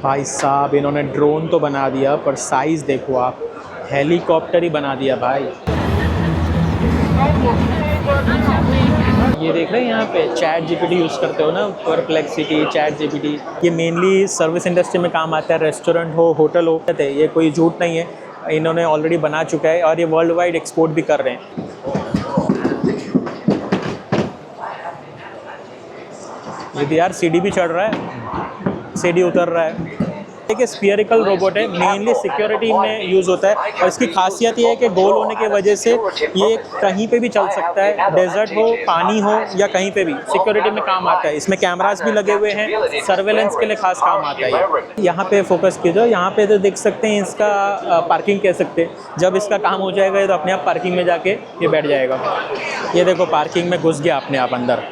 भाई साहब इन्होंने ड्रोन तो बना दिया पर साइज़ देखो आप, हेलीकॉप्टर ही बना दिया भाई। ये देख रहे हैं यहाँ पे चैट जीपीटी यूज़ करते हो ना, परप्लेक्सिटी, चैट जीपीटी। ये मेनली सर्विस इंडस्ट्री में काम आता है, रेस्टोरेंट हो, होटल हो, ये कोई झूठ नहीं है, इन्होंने ऑलरेडी बना चुका है और ये वर्ल्ड वाइड एक्सपोर्ट भी कर रहे हैं। ये तो यार सीढ़ी भी चढ़ रहा है, सीढ़ी उतर रहा है। एक स्फीयरिकल रोबोट है, मेनली सिक्योरिटी में यूज़ होता है और इसकी खासियत ये है कि गोल होने की वजह से ये कहीं पे भी चल सकता है, डेजर्ट हो, पानी हो या कहीं पे भी सिक्योरिटी में काम आता है। इसमें कैमरास भी लगे हुए हैं, सर्वेलेंस के लिए खास काम आता है। यहाँ पे फोकस कीजिए, यहाँ पे तो देख सकते हैं इसका पार्किंग कह सकते हैं। जब इसका काम हो जाएगा तो अपने आप पार्किंग में जाके ये बैठ जाएगा। ये देखो पार्किंग में घुस गया अपने आप अंदर,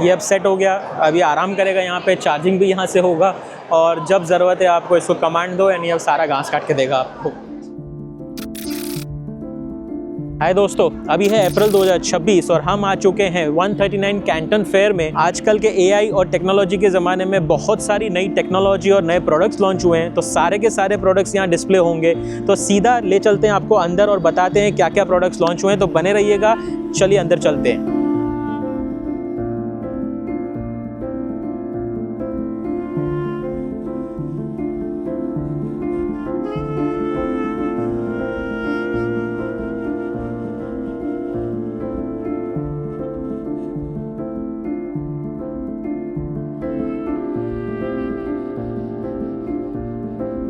ये अब सेट हो गया, अभी आराम करेगा यहाँ पे, चार्जिंग भी यहाँ से होगा और जब ज़रूरत है आपको इसको कमांड दो यानी अब सारा घास काट के देगा आपको। हाय दोस्तों, अभी है अप्रैल 2026 और हम आ चुके हैं 139 कैंटन फेयर में। आजकल के एआई और टेक्नोलॉजी के ज़माने में बहुत सारी नई टेक्नोलॉजी और नए प्रोडक्ट्स लॉन्च हुए हैं, तो सारे के सारे प्रोडक्ट्स यहाँ डिस्प्ले होंगे। तो सीधा ले चलते हैं आपको अंदर और बताते हैं क्या क्या प्रोडक्ट्स लॉन्च हुए हैं, तो बने रहिएगा। चलिए अंदर चलते हैं।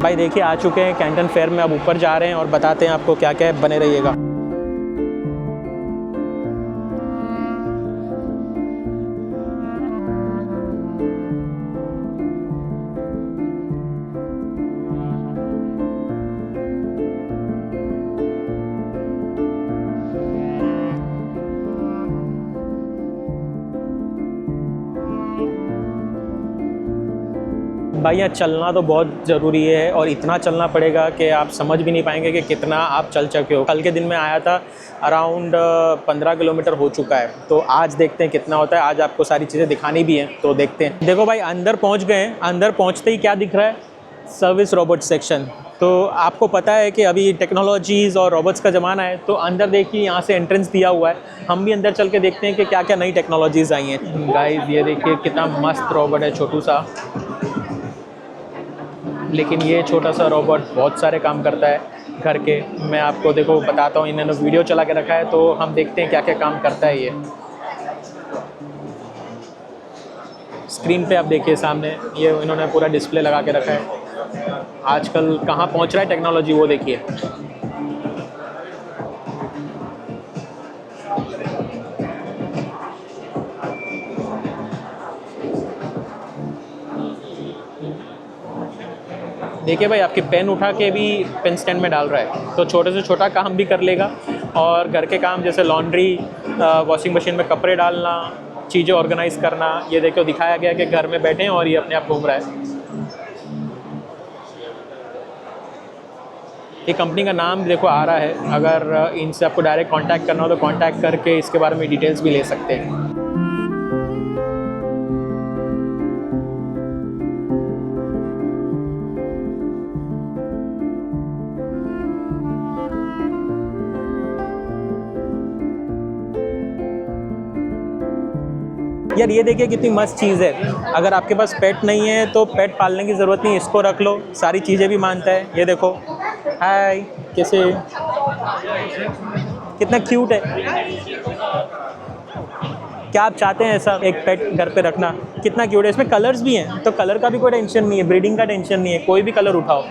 भाई देखिए आ चुके हैं कैंटन फेयर में, अब ऊपर जा रहे हैं और बताते हैं आपको क्या क्या है, बने रहिएगा। भाई यहाँ चलना तो बहुत ज़रूरी है और इतना चलना पड़ेगा कि आप समझ भी नहीं पाएंगे कि कितना आप चल चुके हो। कल के दिन में आया था, अराउंड 15 किलोमीटर हो चुका है, तो आज देखते हैं कितना होता है। आज आपको सारी चीज़ें दिखानी भी हैं, तो देखते हैं। देखो भाई अंदर पहुँच गए हैं, अंदर पहुँचते ही क्या दिख रहा है, सर्विस रोबोट सेक्शन। तो आपको पता है कि अभी टेक्नोलॉजीज़ और रोबोट्स का ज़माना है, तो अंदर देखिए यहाँ से एंट्रेंस दिया हुआ है। हम भी अंदर चल के देखते हैं कि क्या क्या नई टेक्नोलॉजीज़ आई हैं। गाइस ये देखिए कितना मस्त रोबोट है, छोटू सा, लेकिन ये छोटा सा रोबोट बहुत सारे काम करता है घर के। मैं आपको देखो बताता हूँ, इन्होंने वीडियो चला के रखा है, तो हम देखते हैं क्या क्या काम करता है ये। स्क्रीन पे आप देखिए सामने, ये इन्होंने पूरा डिस्प्ले लगा के रखा है। आजकल कहाँ पहुँच रहा है टेक्नोलॉजी वो देखिए। देखिए भाई आपकी पेन उठा के भी पेन स्टैंड में डाल रहा है, तो छोटे से छोटा काम भी कर लेगा। और घर के काम जैसे लॉन्ड्री, वॉशिंग मशीन में कपड़े डालना, चीज़ें ऑर्गेनाइज़ करना, ये देखो दिखाया गया कि घर में बैठे हैं और ये अपने आप घूम रहा है। ये कंपनी का नाम देखो आ रहा है, अगर इनसे आपको डायरेक्ट कांटेक्ट करना हो तो कांटेक्ट करके इसके बारे में डिटेल्स भी ले सकते हैं। यार ये देखिए कितनी मस्त चीज़ है, अगर आपके पास पेट नहीं है तो पेट पालने की ज़रूरत नहीं, इसको रख लो, सारी चीज़ें भी मानता है। ये देखो, हाय कैसे, कितना क्यूट है। क्या आप चाहते हैं ऐसा एक पेट घर पे रखना, कितना क्यूट है। इसमें कलर्स भी हैं, तो कलर का भी कोई टेंशन नहीं है, ब्रीडिंग का टेंशन नहीं है, कोई भी कलर उठाओ।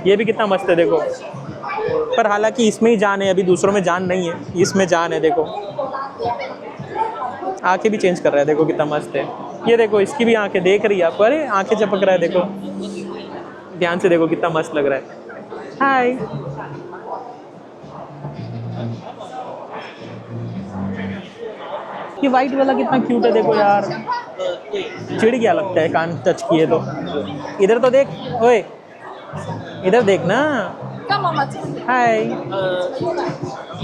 ये भी कितना मस्त है देखो, पर हालांकि इसमें ही जान है, अभी दूसरों में जान नहीं है, इसमें जान है। देखो आंखें भी चेंज कर रहा है, देखो कितना मस्त है। ये देखो इसकी भी आंखें देख रही है आपको, अरे आंखें चपक रहा है, देखो ध्यान से देखो कितना मस्त लग रहा है। हाय, ये वाइट वाला कितना क्यूट है, देखो यार चिढ़ गया लगता है कान टच किए तो। इधर तो देख, ओए इधर देख ना। हाय,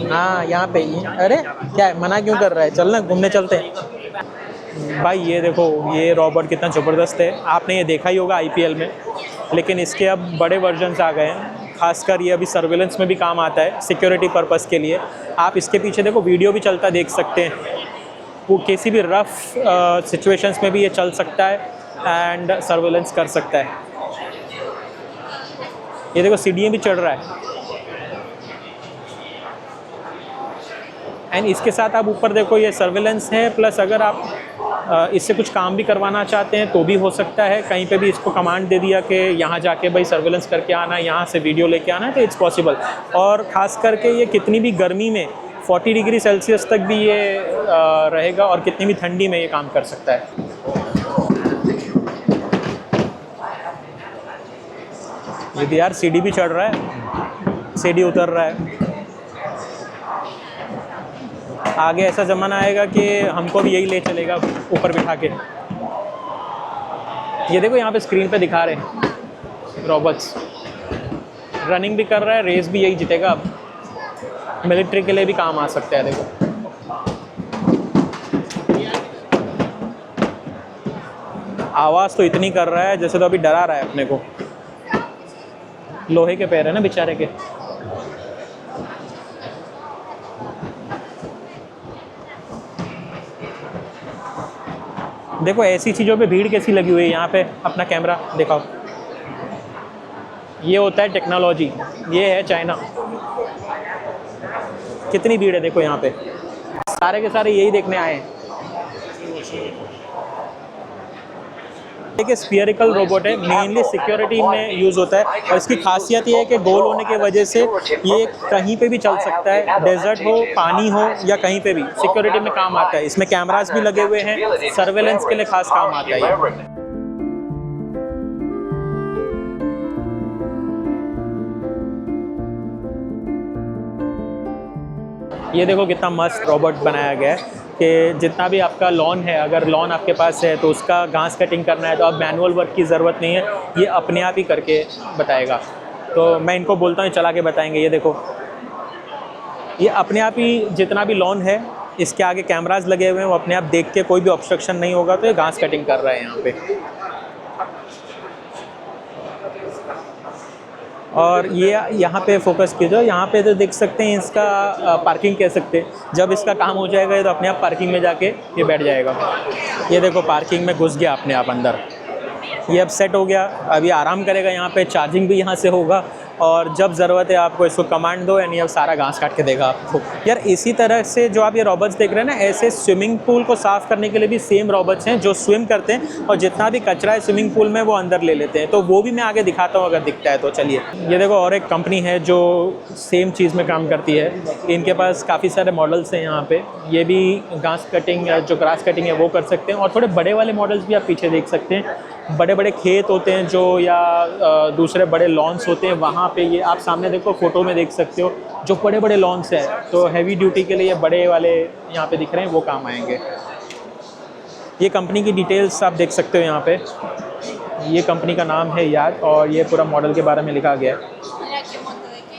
हाँ यहाँ पे ही। अरे क्या है, मना क्यों कर रहा है, चलना घूमने चलते हैं। भाई ये देखो ये रोबोट कितना ज़बरदस्त है, आपने ये देखा ही होगा आईपीएल में। लेकिन इसके अब बड़े वर्जन्स आ गए हैं। खासकर ये अभी सर्वेलेंस में भी काम आता है, सिक्योरिटी पर्पस के लिए। आप इसके पीछे देखो वीडियो भी चलता देख सकते हैं। वो किसी भी रफ सिचुएशंस में भी ये चल सकता है एंड सर्वेलेंस कर सकता है। ये देखो सीढ़ियाँ भी चढ़ रहा है। एंड इसके साथ आप ऊपर देखो ये सर्वेलेंस है, प्लस अगर आप इससे कुछ काम भी करवाना चाहते हैं तो भी हो सकता है। कहीं पे भी इसको कमांड दे दिया कि यहाँ जाके भाई सर्वेलेंस करके आना, यहाँ से वीडियो लेके आना है, तो इट्स पॉसिबल। और ख़ास करके ये कितनी भी गर्मी में 40 डिग्री सेल्सियस तक भी ये रहेगा और कितनी भी ठंडी में ये काम कर सकता है। ये यार सीढ़ी भी चढ़ रहा है, सीढ़ी उतर रहा है। आगे ऐसा ज़माना आएगा कि हमको भी यही ले चलेगा ऊपर बिठा के। ये देखो यहाँ पे स्क्रीन पे दिखा रहे हैं रोबोट्स रनिंग भी कर रहा है, रेस भी यही जीतेगा। अब मिलिट्री के लिए भी काम आ सकता है। देखो आवाज़ तो इतनी कर रहा है जैसे तो अभी डरा रहा है अपने को। लोहे के पैर है ना बेचारे के। देखो ऐसी चीज़ों पे भीड़ कैसी लगी हुई है। यहाँ पे अपना कैमरा दिखाओ। ये होता है टेक्नोलॉजी। ये है चाइना। कितनी भीड़ है देखो यहाँ पे, सारे के सारे यही देखने आए हैं। एक स्फीयरिकल रोबोट है, मेनली सिक्योरिटी में यूज़ होता है और इसकी खासियत ये है कि गोल होने की वजह से ये कहीं पे भी चल सकता है। डेजर्ट हो, पानी हो या कहीं पे भी सिक्योरिटी में काम आता है। इसमें कैमरास भी लगे हुए हैं, सर्वेलेंस के लिए खास काम आता है। ये देखो कितना मस्त रोबोट बनाया गया है कि जितना भी आपका लॉन है, अगर लॉन आपके पास है तो उसका घास कटिंग करना है तो अब मैनुअल वर्क की ज़रूरत नहीं है, ये अपने आप ही करके बताएगा। तो मैं इनको बोलता हूँ चला के बताएंगे। ये देखो ये अपने आप ही जितना भी लॉन है इसके आगे कैमरास लगे हुए हैं, वो अपने आप देख के कोई भी ऑब्स्ट्रक्शन नहीं होगा तो ये घास कटिंग कर रहा है यहाँ पे। और ये यहाँ पे फोकस कीजिए। यहाँ पे तो देख सकते हैं इसका पार्किंग कह सकते हैं। जब इसका काम हो जाएगा तो अपने आप पार्किंग में जाके ये बैठ जाएगा। ये देखो पार्किंग में घुस गया अपने आप अंदर। ये अब सेट हो गया, अभी आराम करेगा यहाँ पे। चार्जिंग भी यहाँ से होगा और जब ज़रूरत है आपको इसको कमांड दो यानी अब सारा घास काट के देगा आपको। यार इसी तरह से जो आप ये रोबोट्स देख रहे हैं ना, ऐसे स्विमिंग पूल को साफ़ करने के लिए भी सेम रोबोट्स हैं जो स्विम करते हैं और जितना भी कचरा है स्विमिंग पूल में वो अंदर ले लेते हैं। तो वो भी मैं आगे दिखाता हूँ अगर दिखता है तो। चलिए ये देखो और एक कंपनी है जो सेम चीज़ में काम करती है। इनके पास काफ़ी सारे मॉडल्स हैं यहाँ पर। ये भी घास कटिंग जो ग्रास कटिंग है वो कर सकते हैं और थोड़े बड़े वाले मॉडल्स भी आप पीछे देख सकते हैं। बड़े बड़े खेत होते हैं जो या दूसरे बड़े लॉन्स होते हैं, वहाँ पे ये आप सामने देखो फ़ोटो में देख सकते हो जो बड़े बड़े लॉन्स हैं। तो हैवी ड्यूटी के लिए ये बड़े वाले यहाँ पे दिख रहे हैं, वो काम आएंगे। ये कंपनी की डिटेल्स आप देख सकते हो यहाँ पे। ये कंपनी का नाम है याद और ये पूरा मॉडल के बारे में लिखा गया है,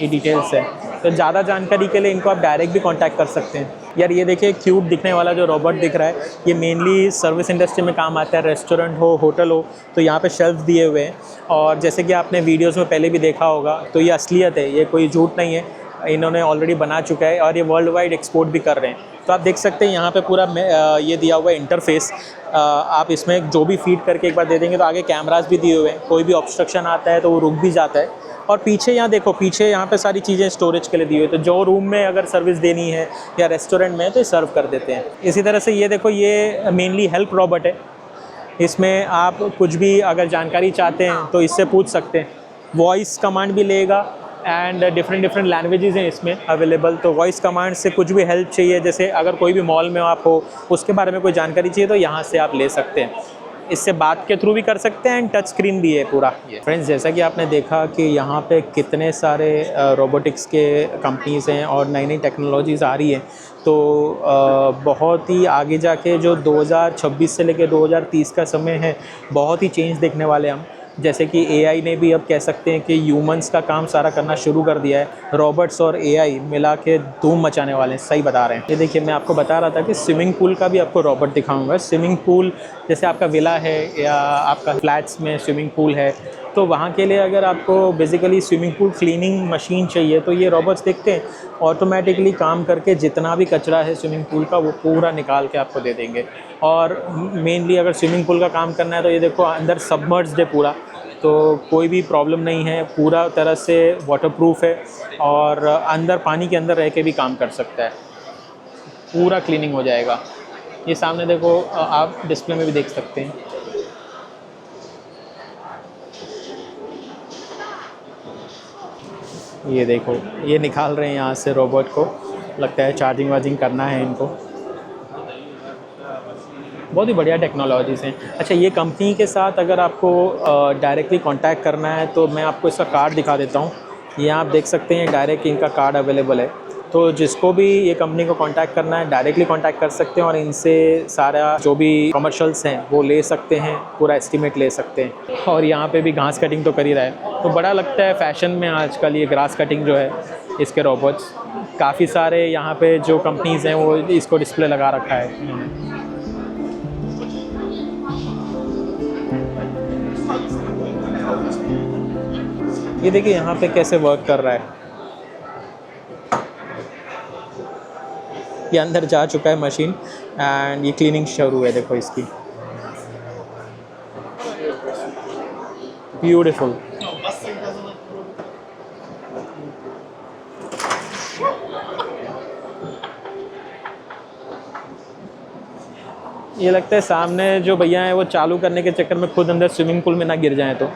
ये डिटेल्स है। तो ज़्यादा जानकारी के लिए इनको आप डायरेक्ट भी कांटेक्ट कर सकते हैं। यार ये देखिए क्यूट दिखने वाला जो रोबोट दिख रहा है, ये मेनली सर्विस इंडस्ट्री में काम आता है। रेस्टोरेंट हो, होटल हो, तो यहाँ पे शेल्फ दिए हुए हैं और जैसे कि आपने वीडियोस में पहले भी देखा होगा तो ये असलियत है, ये कोई झूठ नहीं है। इन्होंने ऑलरेडी बना चुका है और ये वर्ल्ड वाइड एक्सपोर्ट भी कर रहे हैं। तो आप देख सकते हैं यहाँ पे पूरा ये दिया हुआ है इंटरफेस। आप इसमें जो भी फीड करके एक बार दे देंगे तो आगे कैमरास भी दिए हुए हैं। कोई भी ऑब्स्ट्रक्शन आता है तो वो रुक भी जाता है। और पीछे यहाँ देखो, पीछे यहाँ पे सारी चीज़ें स्टोरेज के लिए दी हुई है। तो जो रूम में अगर सर्विस देनी है या रेस्टोरेंट में तो ये सर्व कर देते हैं। इसी तरह से ये देखो, ये मेनली हेल्प रोबोट है। इसमें आप कुछ भी अगर जानकारी चाहते हैं तो इससे पूछ सकते हैं। वॉइस कमांड भी लेगा एंड डिफरेंट लैंग्वेजेस हैं इसमें अवेलेबल। तो वॉइस कमांड से कुछ भी हेल्प चाहिए, जैसे अगर कोई भी मॉल में आप हो उसके बारे में कोई जानकारी चाहिए तो यहाँ से आप ले सकते हैं। इससे बात के थ्रू भी कर सकते हैं एंड टच स्क्रीन भी है पूरा। ये फ्रेंड्स, जैसा कि आपने देखा कि यहाँ पे कितने सारे रोबोटिक्स के कंपनीज़ हैं और नई नई टेक्नोलॉजीज़ आ रही हैं। तो बहुत ही आगे जाके जो 2026 से लेकर 2030 का समय है, बहुत ही चेंज देखने वाले हम। जैसे कि एआई ने भी अब कह सकते हैं कि ह्यूमंस का काम सारा करना शुरू कर दिया है। रोबोट्स और एआई मिला के धूम मचाने वाले हैं, सही बता रहे हैं। ये देखिए, मैं आपको बता रहा था कि स्विमिंग पूल का भी आपको रोबोट दिखाऊंगा। स्विमिंग पूल जैसे आपका विला है या आपका फ्लैट्स में स्विमिंग पूल है तो वहाँ के लिए अगर आपको basically swimming pool cleaning machine चाहिए तो ये रोबोट्स देखते हैं ऑटोमेटिकली काम करके जितना भी कचरा है स्विमिंग पूल का वो पूरा निकाल के आपको दे देंगे। और मेनली अगर स्विमिंग पूल का काम करना है तो ये देखो अंदर सबमर्ज्ड है पूरा, तो कोई भी प्रॉब्लम नहीं है, पूरा तरह से वाटरप्रूफ है और अंदर पानी के अंदर रह के भी काम कर सकता है, पूरा क्लीनिंग हो जाएगा। ये सामने देखो, आप डिस्प्ले में भी देख सकते हैं। ये देखो, ये निकाल रहे हैं यहाँ से रोबोट को, लगता है चार्जिंग वार्जिंग करना है इनको। बहुत ही बढ़िया टेक्नोलॉजीज़ हैं। अच्छा, ये कंपनी के साथ अगर आपको डायरेक्टली कांटेक्ट करना है तो मैं आपको इसका कार्ड दिखा देता हूँ। ये आप देख सकते हैं, डायरेक्ट इनका कार्ड अवेलेबल है, तो जिसको भी ये कंपनी को कांटेक्ट करना है डायरेक्टली कांटेक्ट कर सकते हैं और इनसे सारा जो भी कमर्शियल्स हैं वो ले सकते हैं, पूरा एस्टीमेट ले सकते हैं। और यहाँ पे भी घास कटिंग तो कर ही रहा है, तो बड़ा लगता है फैशन में आजकल ये ग्रास कटिंग जो है इसके रोबोट्स। काफ़ी सारे यहाँ पे जो कंपनीज़ हैं वो इसको डिस्प्ले लगा रखा है इन्होंने। ये देखिए यहाँ पे कैसे वर्क कर रहा है, ये अंदर जा चुका है मशीन एंड ये क्लीनिंग शुरू है, देखो इसकी। ब्यूटीफुल। ये लगता है सामने जो भैया हैं वो चालू करने के चक्कर में खुद अंदर स्विमिंग पूल में ना गिर जाएं तो।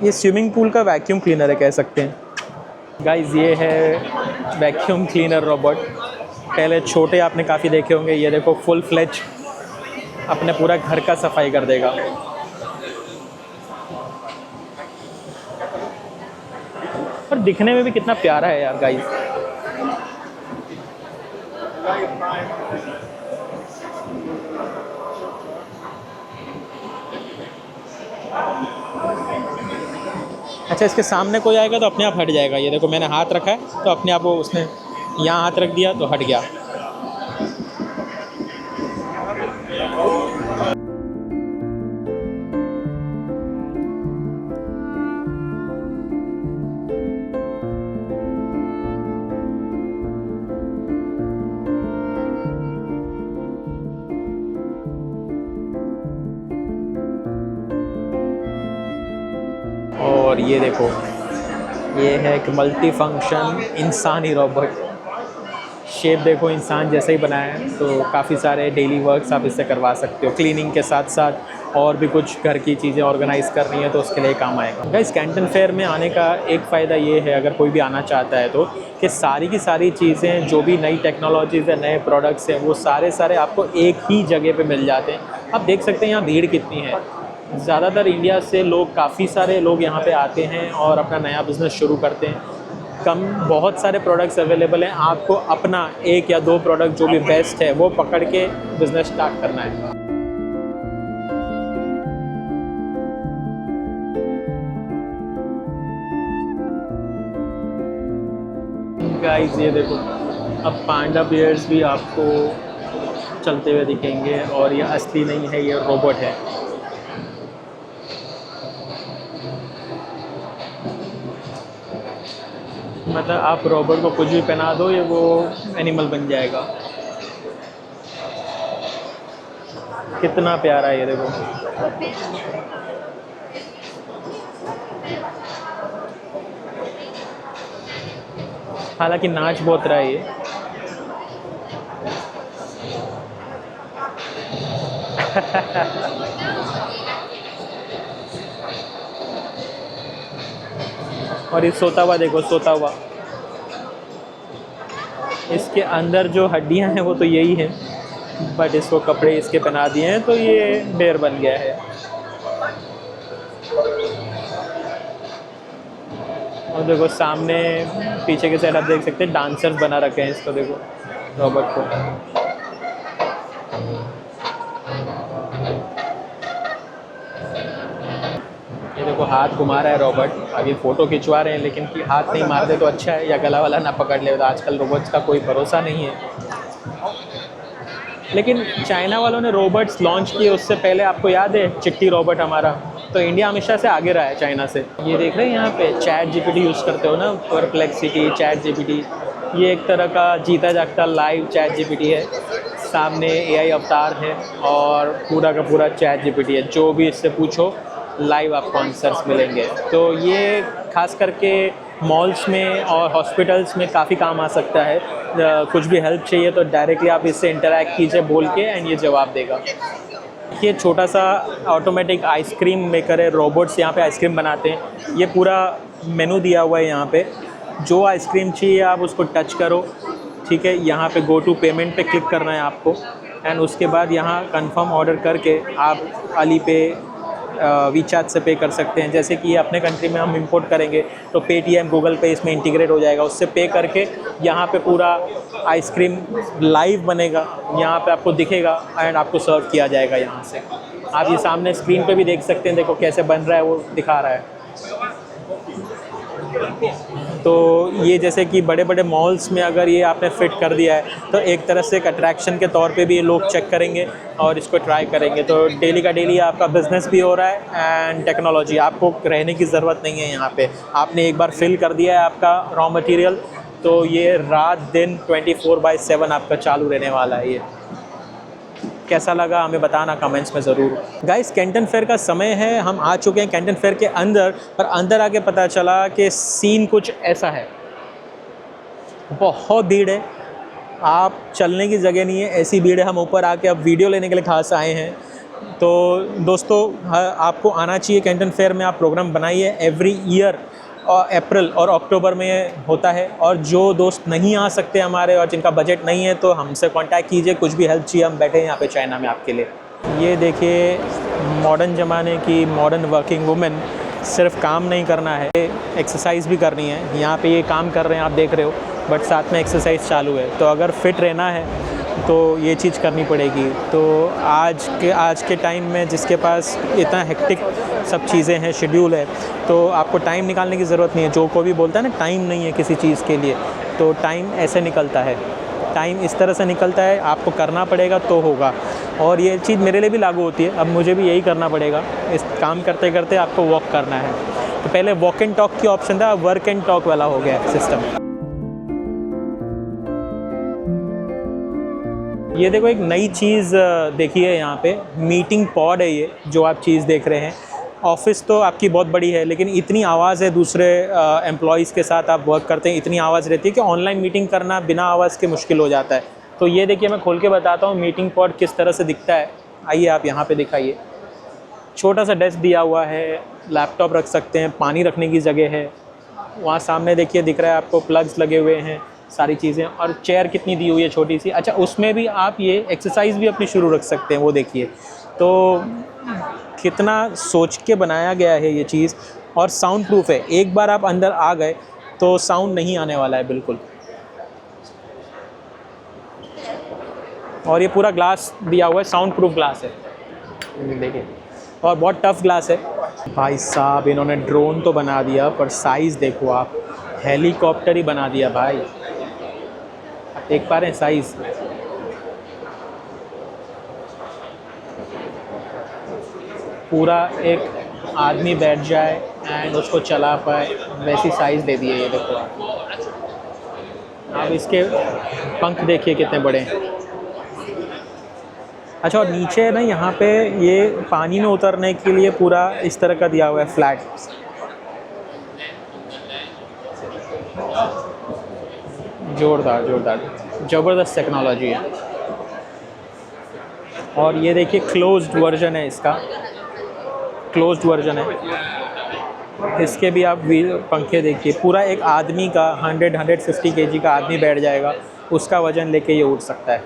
ये स्विमिंग पूल का वैक्यूम क्लीनर है कह सकते हैं। गाइस ये है वैक्यूम क्लीनर रोबोट। पहले छोटे आपने काफ़ी देखे होंगे, ये देखो फुल फ्लेज अपने पूरा घर का सफाई कर देगा। और दिखने में भी कितना प्यारा है यार गाइस। अच्छा, इसके सामने कोई आएगा तो अपने आप हट जाएगा। ये देखो मैंने हाथ रखा है तो अपने आप वो, उसने यहाँ हाथ रख दिया तो हट गया। और ये देखो, ये है एक मल्टी फंक्शन इंसानी रोबोट। शेप देखो इंसान जैसे ही बनाया है, तो काफ़ी सारे डेली वर्क्स आप इससे करवा सकते हो। क्लीनिंग के साथ साथ और भी कुछ घर की चीज़ें ऑर्गेनाइज़ करनी है तो उसके लिए काम आएगा। गाइस, कैंटन फेयर में आने का एक फ़ायदा ये है, अगर कोई भी आना चाहता है तो, कि सारी की सारी चीज़ें जो भी नई टेक्नोलॉजीज़ है, नए प्रोडक्ट्स हैं, वो सारे आपको एक ही जगह पे मिल जाते हैं। आप देख सकते हैं यहाँ भीड़ कितनी है। ज़्यादातर इंडिया से लोग, काफ़ी सारे लोग यहाँ पे आते हैं और अपना नया बिज़नेस शुरू करते हैं। बहुत सारे प्रोडक्ट्स अवेलेबल हैं, आपको अपना एक या दो प्रोडक्ट जो भी बेस्ट है वो पकड़ के बिज़नेस स्टार्ट करना है। गाइस ये देखो, अब पांडा बियर्स भी आपको चलते हुए दिखेंगे और ये असली नहीं है, ये रोबोट है। मतलब आप रोबोट को कुछ भी पहना दो, ये वो एनिमल बन जाएगा। कितना प्यारा है ये देखो। हालांकि नाच बहुत रहा है ये। और ये सोता हुआ देखो, सोता हुआ। इसके अंदर जो हड्डियां हैं वो तो यही हैं, बट इसको कपड़े इसके पहना दिए हैं तो ये बेर बन गया है। और देखो सामने पीछे के साइड आप देख सकते हैं डांसर्स बना रखे हैं इसको, देखो रोबोट को। ये देखो हाथ घुमा रहा है रोबोट, अभी फ़ोटो खिंचवा रहे हैं, लेकिन कि हाथ नहीं मार दे तो अच्छा है, या गला वाला ना पकड़ ले, तो आजकल रोबोट्स का कोई भरोसा नहीं है। लेकिन चाइना वालों ने रोबोट्स लॉन्च किए उससे पहले आपको याद है चिट्टी रोबोट हमारा, तो इंडिया हमेशा से आगे रहा है चाइना से। ये देख रहे हैं यहाँ पे चैट जीपीटी यूज़ करते हो ना, परप्लेक्सिटी, चैट जीपीटी, ये एक तरह का जीता जागता लाइव चैट जीपीटी है। सामने एआई अवतार है और पूरा का पूरा चैट जीपीटी है, जो भी इससे पूछो लाइव आपको आंसर्स मिलेंगे। तो ये खास करके मॉल्स में और हॉस्पिटल्स में काफ़ी काम आ सकता है। कुछ भी हेल्प चाहिए तो डायरेक्टली आप इससे इंटरैक्ट कीजिए बोल के, एंड ये जवाब देगा। ये छोटा सा ऑटोमेटिक आइसक्रीम मेकर है, रोबोट्स यहाँ पे आइसक्रीम बनाते हैं। ये पूरा मेनू दिया हुआ है यहाँ पे, जो आइसक्रीम चाहिए आप उसको टच करो, ठीक है। यहाँ पे गो टू पेमेंट पे क्लिक करना है आपको, एंड उसके बाद यहाँ कंफर्म ऑर्डर करके आप अली पे, वीचैट से पे कर सकते हैं। जैसे कि अपने कंट्री में हम इंपोर्ट करेंगे तो पेटीएम, गूगल पे इसमें इंटीग्रेट हो जाएगा, उससे पे करके यहाँ पे पूरा आइसक्रीम लाइव बनेगा, यहाँ पे आपको दिखेगा एंड आपको सर्व किया जाएगा यहाँ से। आप ये सामने स्क्रीन पे भी देख सकते हैं, देखो कैसे बन रहा है, वो दिखा रहा है। तो ये जैसे कि बड़े बड़े मॉल्स में अगर ये आपने फिट कर दिया है तो एक तरह से एक अट्रैक्शन के तौर पे भी ये लोग चेक करेंगे और इसको ट्राई करेंगे। तो डेली का डेली आपका बिज़नेस भी हो रहा है एंड टेक्नोलॉजी, आपको रहने की ज़रूरत नहीं है यहाँ पे। आपने एक बार फिल कर दिया है आपका रॉ मटेरियल, तो ये रात दिन 24/7 आपका चालू रहने वाला है। ये कैसा लगा हमें बताना कमेंट्स में ज़रूर। गाइस कैंटन फेयर का समय है, हम आ चुके हैं कैंटन फेयर के अंदर, पर अंदर आके पता चला कि सीन कुछ ऐसा है, बहुत भीड़ है, आप चलने की जगह नहीं है, ऐसी भीड़ है। हम ऊपर आके अब वीडियो लेने के लिए खास आए हैं। तो दोस्तों आपको आना चाहिए कैंटन फेयर में, आप प्रोग्राम बनाइए। एवरी ईयर अप्रैल और अक्टूबर में होता है, और जो दोस्त नहीं आ सकते हमारे और जिनका बजट नहीं है तो हमसे कांटेक्ट कीजिए, कुछ भी हेल्प चाहिए हम बैठे हैं यहाँ पे चाइना में आपके लिए। ये देखिए मॉडर्न ज़माने की मॉडर्न वर्किंग वुमेन, सिर्फ काम नहीं करना है, एक्सरसाइज भी करनी है। यहाँ पे ये काम कर रहे हैं आप देख रहे हो, बट साथ में एक्सरसाइज चालू है। तो अगर फिट रहना है तो ये चीज़ करनी पड़ेगी। तो आज के टाइम में जिसके पास इतना हेक्टिक सब चीज़ें हैं, शेड्यूल है, तो आपको टाइम निकालने की ज़रूरत नहीं है। जो कोई भी बोलता है ना टाइम नहीं है किसी चीज़ के लिए, तो टाइम ऐसे निकलता है, टाइम इस तरह से निकलता है, आपको करना पड़ेगा तो होगा। और ये चीज़ मेरे लिए भी लागू होती है, अब मुझे भी यही करना पड़ेगा। इस काम करते करते आपको वॉक करना है। तो पहले वॉक एंड टॉक की ऑप्शन था, वर्क एंड टॉक वाला हो गया सिस्टम। ये देखो एक नई चीज़ देखी है यहाँ पे, मीटिंग पॉड है ये जो आप चीज़ देख रहे हैं। ऑफिस तो आपकी बहुत बड़ी है, लेकिन इतनी आवाज़ है, दूसरे एम्प्लॉयज़ के साथ आप वर्क करते हैं, इतनी आवाज़ रहती है कि ऑनलाइन मीटिंग करना बिना आवाज़ के मुश्किल हो जाता है। तो ये देखिए मैं खोल के बताता हूँ मीटिंग पॉड किस तरह से दिखता है। आइए आप यहाँ पे दिखाइए। छोटा सा डेस्क दिया हुआ है, लैपटॉप रख सकते हैं, पानी रखने की जगह है। वहाँ सामने देखिए दिख रहा है आपको प्लग्स लगे हुए हैं, सारी चीज़ें, और चेयर कितनी दी हुई है छोटी सी। अच्छा उसमें भी आप ये एक्सरसाइज भी अपनी शुरू रख सकते हैं, वो देखिए। तो कितना सोच के बनाया गया है ये चीज़, और साउंड प्रूफ है। एक बार आप अंदर आ गए तो साउंड नहीं आने वाला है बिल्कुल। और ये पूरा ग्लास दिया हुआ है, साउंड प्रूफ ग्लास है देखिए, और बहुत टफ ग्लास है। भाई साहब इन्होंने ड्रोन तो बना दिया, पर साइज़ देखो आप, हेलीकॉप्टर ही बना दिया भाई। देख पा रहे हैं साइज़, पूरा एक आदमी बैठ जाए एंड उसको चला पाए वैसी साइज़ दे दी है ये देखो आप। इसके पंख देखिए कितने बड़े हैं। अच्छा और नीचे ना यहाँ पे ये पानी में उतरने के लिए पूरा इस तरह का दिया हुआ है फ्लैट। जोरदार ज़बरदस्त टेक्नोलॉजी है। और ये देखिए क्लोज्ड वर्जन है इसका, क्लोज्ड वर्जन है। इसके भी आप पंखे देखिए, पूरा एक आदमी का 100-150 kg का आदमी बैठ जाएगा, उसका वज़न लेके ये उठ सकता है।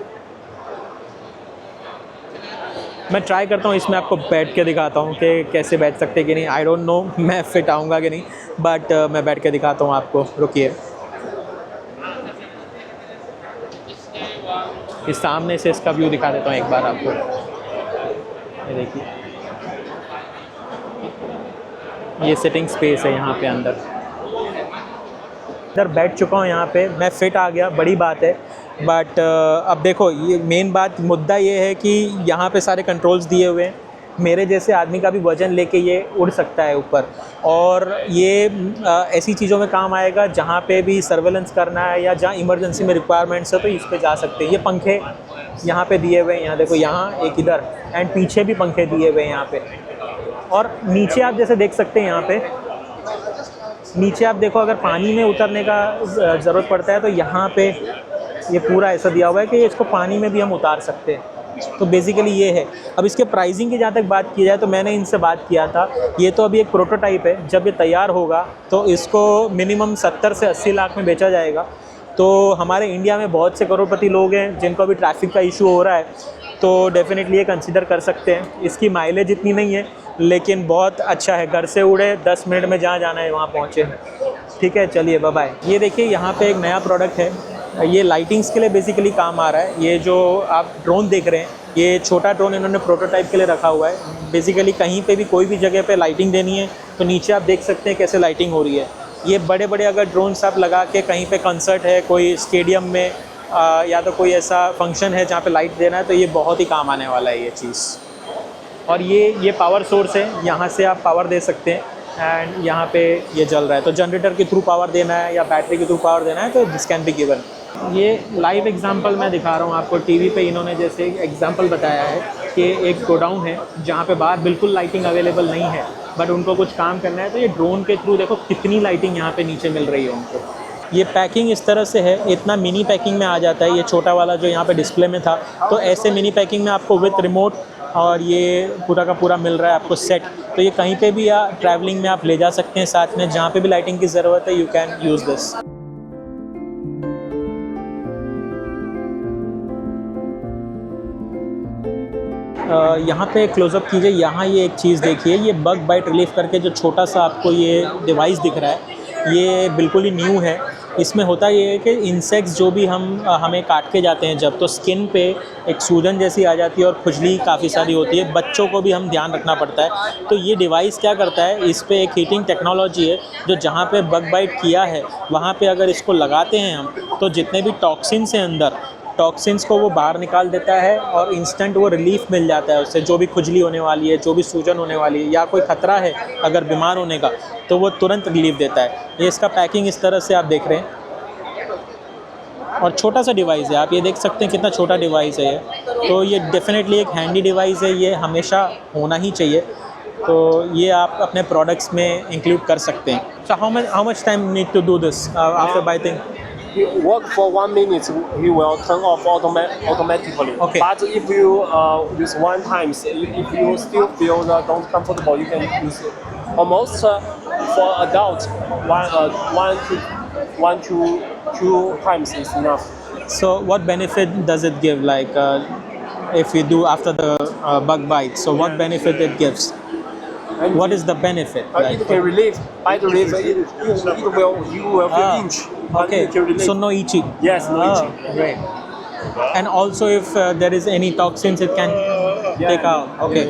मैं ट्राई करता हूँ इसमें आपको बैठ के दिखाता हूँ कि कैसे बैठ सकते हैं कि नहीं। आई डोंट नो मैं फिट आऊँगा कि नहीं, बट मैं बैठ के दिखाता हूँ आपको। रुकिए, इस सामने से इसका व्यू दिखा देता हूँ एक बार आपको। ये देखिए ये सिटिंग स्पेस है यहाँ पे अंदर बैठ चुका हूँ यहाँ पे, मैं फिट आ गया, बड़ी बात है। बट अब देखो, ये मेन बात मुद्दा ये है कि यहाँ पे सारे कंट्रोल्स दिए हुए हैं, मेरे जैसे आदमी का भी वज़न लेके ये उड़ सकता है ऊपर, और ये ऐसी चीज़ों में काम आएगा जहाँ पे भी सर्वेलेंस करना है या जहाँ इमरजेंसी में रिक्वायरमेंट्स है तो इस पे जा सकते हैं। ये पंखे यहाँ पे दिए हुए हैं, यहाँ देखो, यहाँ एक इधर एंड पीछे भी पंखे दिए हुए हैं यहाँ पे। और नीचे आप जैसे देख सकते हैं, यहाँ पे नीचे आप देखो, अगर पानी में उतरने का ज़रूरत पड़ता है तो यहाँ पे ये पूरा ऐसा दिया हुआ है कि इसको पानी में भी हम उतार सकते हैं। तो बेसिकली ये है। अब इसके प्राइसिंग की जहाँ तक बात की जाए तो मैंने इनसे बात किया था, ये तो अभी एक प्रोटोटाइप है, जब ये तैयार होगा तो इसको मिनिमम 70 से 80 लाख में बेचा जाएगा। तो हमारे इंडिया में बहुत से करोड़पति लोग हैं जिनको अभी ट्रैफिक का इशू हो रहा है, तो डेफिनेटली ये कंसिडर कर सकते हैं। इसकी माइलेज इतनी नहीं है लेकिन बहुत अच्छा है, घर से उड़े 10 मिनट में जहाँ जाना है वहाँ पहुँचे। ठीक है, चलिए बाय बाय। ये देखिए, यहाँ पे एक नया प्रोडक्ट है, ये लाइटिंग्स के लिए बेसिकली काम आ रहा है। ये जो आप ड्रोन देख रहे हैं, ये छोटा ड्रोन इन्होंने प्रोटोटाइप के लिए रखा हुआ है। बेसिकली कहीं पे भी कोई भी जगह पे लाइटिंग देनी है तो नीचे आप देख सकते हैं कैसे लाइटिंग हो रही है। ये बड़े बड़े अगर ड्रोन्स आप लगा के कहीं पे कंसर्ट है, कोई स्टेडियम में या तो कोई ऐसा फंक्शन है जहाँ पे लाइट देना है, तो ये बहुत ही काम आने वाला है ये चीज़। और ये पावर सोर्स है, यहाँ से आप पावर दे सकते हैं एंड यहाँ पे ये जल रहा है। तो जनरेटर के थ्रू पावर देना है या बैटरी के थ्रू पावर देना है तो दिस कैन बी गिवन। ये लाइव एग्जांपल मैं दिखा रहा हूँ आपको। टीवी पे इन्होंने जैसे एग्जांपल बताया है कि एक गोडाउन है जहाँ पे बाहर बिल्कुल लाइटिंग अवेलेबल नहीं है, बट उनको कुछ काम करना है, तो ये ड्रोन के थ्रू देखो कितनी लाइटिंग यहाँ पे नीचे मिल रही है उनको। ये पैकिंग इस तरह से है, इतना मिनी पैकिंग में आ जाता है। ये छोटा वाला जो यहाँ पे डिस्प्ले में था, तो ऐसे मिनी पैकिंग में आपको विथ रिमोट और ये पूरा का पूरा मिल रहा है आपको सेट। तो ये कहीं पे भी या ट्रैवलिंग में आप ले जा सकते हैं साथ में, जहाँ पे भी लाइटिंग की ज़रूरत है, यू कैन यूज़ दिस। यहाँ पे क्लोज़अप कीजिए, यहाँ ये एक चीज़ देखिए, ये बग बाइट रिलीफ करके जो छोटा सा आपको ये डिवाइस दिख रहा है, ये बिल्कुल ही न्यू है। इसमें होता ये है कि इंसेक्ट्स जो भी हमें काट के जाते हैं जब, तो स्किन पे एक सूजन जैसी आ जाती है और खुजली काफ़ी सारी होती है। बच्चों को भी हम ध्यान रखना पड़ता है। तो ये डिवाइस क्या करता है, इस पे एक हीटिंग टेक्नोलॉजी है जो जहाँ पे बग बाइट किया है वहाँ पे अगर इसको लगाते हैं हम, तो जितने भी टॉक्सिन्स हैं अंदर, टॉक्सिन्स को वो बाहर निकाल देता है और इंस्टेंट वो रिलीफ मिल जाता है उससे। जो भी खुजली होने वाली है, जो भी सूजन होने वाली है या कोई ख़तरा है अगर बीमार होने का, तो वो तुरंत रिलीफ देता है। ये इसका पैकिंग इस तरह से आप देख रहे हैं, और छोटा सा डिवाइस है, आप ये देख सकते हैं कितना छोटा डिवाइस है ये। तो ये डेफिनेटली एक हैंडी डिवाइस है, ये हमेशा होना ही चाहिए। तो ये आप अपने प्रोडक्ट्स में इंक्लूड कर सकते हैं। So how much time need to do this after biting? You work for 1 minute, he will turn off automatically. Okay. But if you use one times, if you still feel don't comfortable, you can use almost for adult one to two times is enough. So what benefit does it give? Like if you do after the bug bite, so what benefit it gives? And What is the benefit? it can relieve. By the relief, you will feel itch. but Okay, it can relieve. so no itchy. Yes, no itching. Great. And also if there is any toxins, it can take out. Okay.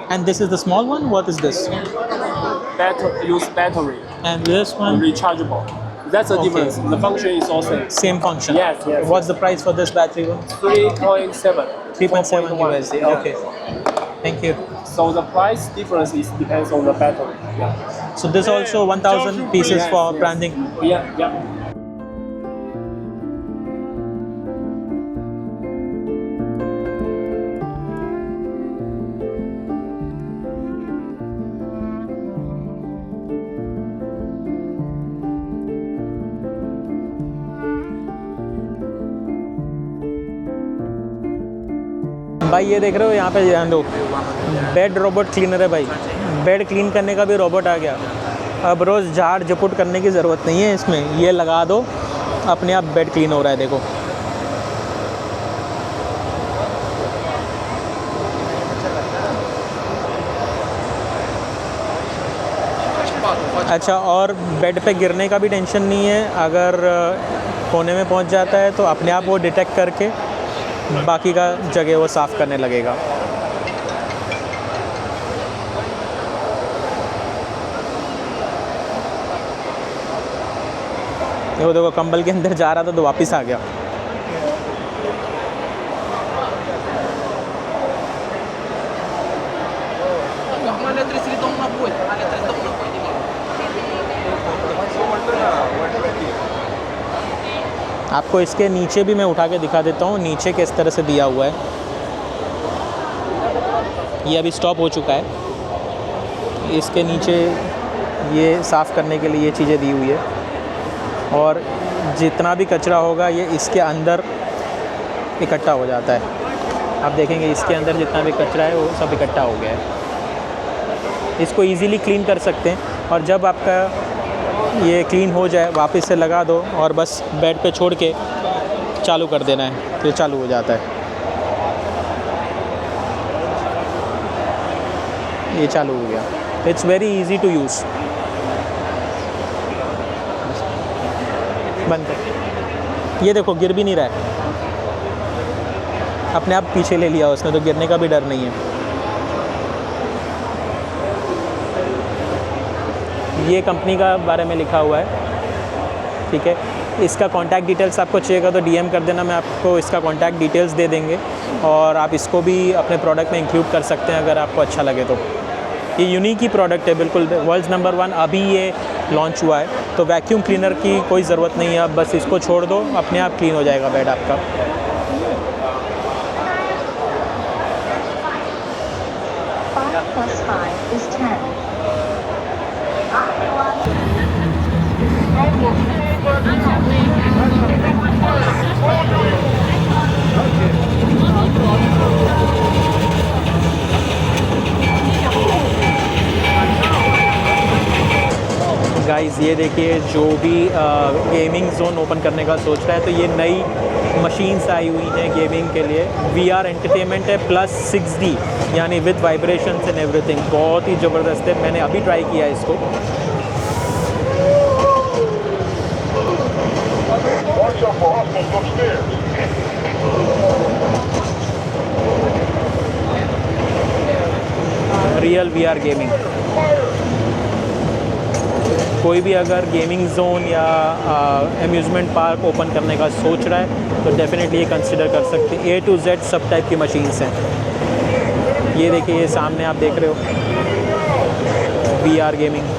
And this is the small one? What is this? Use battery, And this one? rechargeable. That's the Okay. difference. The function is also Same function? Yes, yes. What's the price for this battery one? 3.7. 3.7 USD. Yeah. Okay. Thank you. So the price difference is depends on the battery. Yeah. So this also 1,000 pieces Yes, for yes. branding. Yeah, yeah. भाई ये देख रहे हो, यहाँ पे ध्यान दो, bed robot cleaner है भाई। बेड क्लीन करने का भी रोबोट आ गया। अब रोज़ झाड़ झपुट करने की ज़रूरत नहीं है इसमें, ये लगा दो, अपने आप बेड क्लीन हो रहा है। देखो, अच्छा, और बेड पे गिरने का भी टेंशन नहीं है। अगर कोने में पहुंच जाता है तो अपने आप वो डिटेक्ट करके बाकी का जगह वो साफ़ करने लगेगा। देखो देखो, कंबल के अंदर जा रहा था तो वापस आ गया। आपको इसके नीचे भी मैं उठा के दिखा देता हूँ, नीचे किस तरह से दिया हुआ है। ये अभी स्टॉप हो चुका है। इसके नीचे ये साफ़ करने के लिए ये चीज़ें दी हुई है, और जितना भी कचरा होगा ये इसके अंदर इकट्ठा हो जाता है। आप देखेंगे इसके अंदर जितना भी कचरा है वो सब इकट्ठा हो गया है। इसको इजीली क्लीन कर सकते हैं, और जब आपका ये क्लीन हो जाए वापस से लगा दो और बस बेड पे छोड़ के चालू कर देना है, तो ये चालू हो जाता है। ये चालू हो गया। It's very easy to use. बंद कर। ये देखो गिर भी नहीं रहा है, अपने आप पीछे ले लिया उसने, तो गिरने का भी डर नहीं है। ये कंपनी का बारे में लिखा हुआ है, ठीक है। इसका कॉन्टैक्ट डिटेल्स आपको चाहिएगा तो डीएम कर देना, मैं आपको इसका कॉन्टैक्ट डिटेल्स दे देंगे, और आप इसको भी अपने प्रोडक्ट में इंक्लूड कर सकते हैं अगर आपको अच्छा लगे तो। ये यूनिक ही प्रोडक्ट है, बिल्कुल वर्ल्ड नंबर 1 अभी ये लॉन्च हुआ है, तो वैक्यूम क्लीनर की कोई ज़रूरत नहीं है। आप बस इसको छोड़ दो, अपने आप क्लीन हो जाएगा बेड आपका। गाइस ये देखिए, जो भी गेमिंग जोन ओपन करने का सोच रहा है, तो ये नई मशीन्स आई हुई हैं गेमिंग के लिए। VR एंटरटेनमेंट है प्लस 6D, यानी विद वाइब्रेशंस एंड एवरीथिंग। बहुत ही ज़बरदस्त है, मैंने अभी ट्राई किया है इसको। Real VR gaming. कोई भी अगर गेमिंग जोन या अम्यूज़मेंट पार्क ओपन करने का सोच रहा है तो डेफिनेटली ये कंसिडर कर सकते हैं। A to Z सब टाइप की मशीन्स हैं। ये देखिए, ये सामने आप देख रहे हो VR गेमिंग।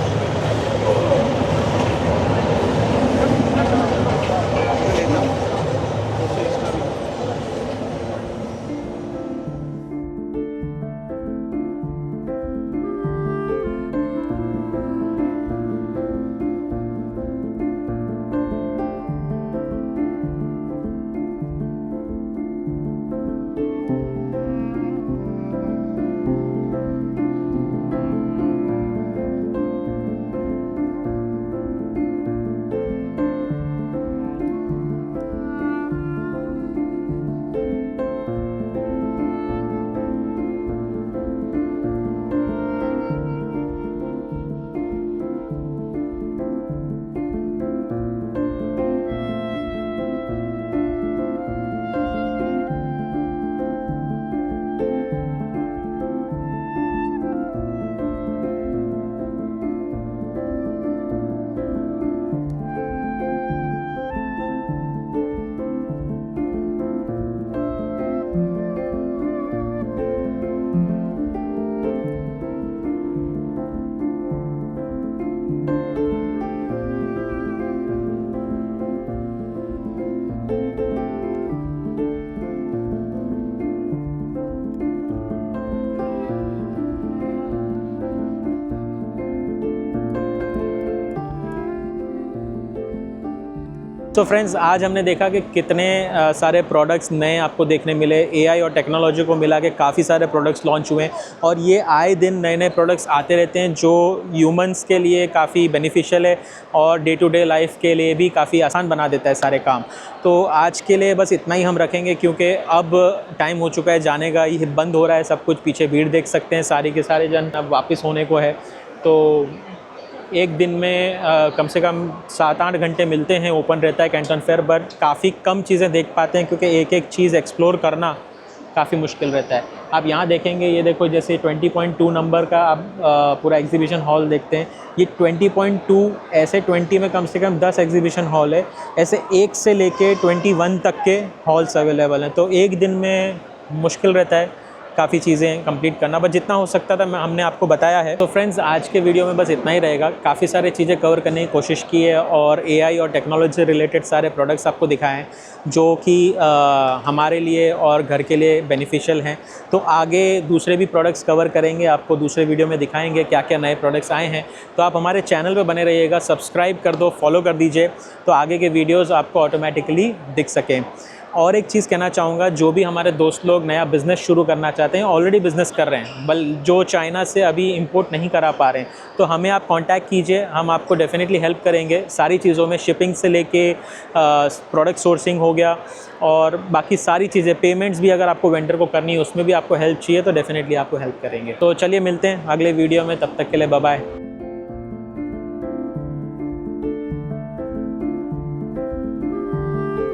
तो फ्रेंड्स, आज हमने देखा कि कितने सारे प्रोडक्ट्स नए आपको देखने मिले। एआई और टेक्नोलॉजी को मिला के काफ़ी सारे प्रोडक्ट्स लॉन्च हुए हैं, और ये आए दिन नए नए प्रोडक्ट्स आते रहते हैं जो ह्यूमंस के लिए काफ़ी बेनिफिशियल है और डे टू डे लाइफ के लिए भी काफ़ी आसान बना देता है सारे काम। तो आज के लिए बस इतना ही हम रखेंगे, क्योंकि अब टाइम हो चुका है जाने का, ये बंद हो रहा है सब कुछ। पीछे भीड़ देख सकते हैं, सारे के सारे जन अब वापस होने को है। तो एक दिन में कम से कम 7-8 घंटे मिलते हैं, ओपन रहता है कैंटन फेयर, बट काफ़ी कम चीज़ें देख पाते हैं, क्योंकि एक एक चीज़ एक्सप्लोर करना काफ़ी मुश्किल रहता है। आप यहाँ देखेंगे, ये देखो जैसे 20.2 नंबर का आप पूरा एग्जीबिशन हॉल देखते हैं, ये 20.2, ऐसे 20 में कम से कम 10 एग्जीबिशन हॉल है, ऐसे 1 से लेके 21 तक के हॉल्स अवेलेबल हैं। तो एक दिन में मुश्किल रहता है काफ़ी चीज़ें कंप्लीट करना, बट जितना हो सकता था हमने आपको बताया है। तो फ्रेंड्स, आज के वीडियो में बस इतना ही रहेगा। काफ़ी सारी चीज़ें कवर करने की कोशिश की है और AI और टेक्नोलॉजी से रिलेटेड सारे प्रोडक्ट्स आपको दिखाए हैं जो कि हमारे लिए और घर के लिए बेनिफिशियल हैं। तो आगे दूसरे भी प्रोडक्ट्स कवर करेंगे, आपको दूसरे वीडियो में दिखाएंगे क्या क्या नए प्रोडक्ट्स आए हैं। तो आप हमारे चैनल पर बने रहिएगा, सब्सक्राइब कर दो, फॉलो कर दीजिए, तो आगे के वीडियोज़ आपको ऑटोमेटिकली दिख सकें। और एक चीज़ कहना चाहूँगा, जो भी हमारे दोस्त लोग नया बिज़नेस शुरू करना चाहते हैं, ऑलरेडी बिज़नेस कर रहे हैं, जो चाइना से अभी इंपोर्ट नहीं करा पा रहे हैं, तो हमें आप कांटेक्ट कीजिए, हम आपको डेफिनेटली हेल्प करेंगे सारी चीज़ों में। शिपिंग से लेके प्रोडक्ट सोर्सिंग हो गया और बाकी सारी चीज़ें, पेमेंट्स भी अगर आपको वेंडर को करनी है उसमें भी आपको हेल्प चाहिए तो डेफिनेटली आपको हेल्प करेंगे। तो चलिए मिलते हैं अगले वीडियो में, तब तक के लिए बाय बाय।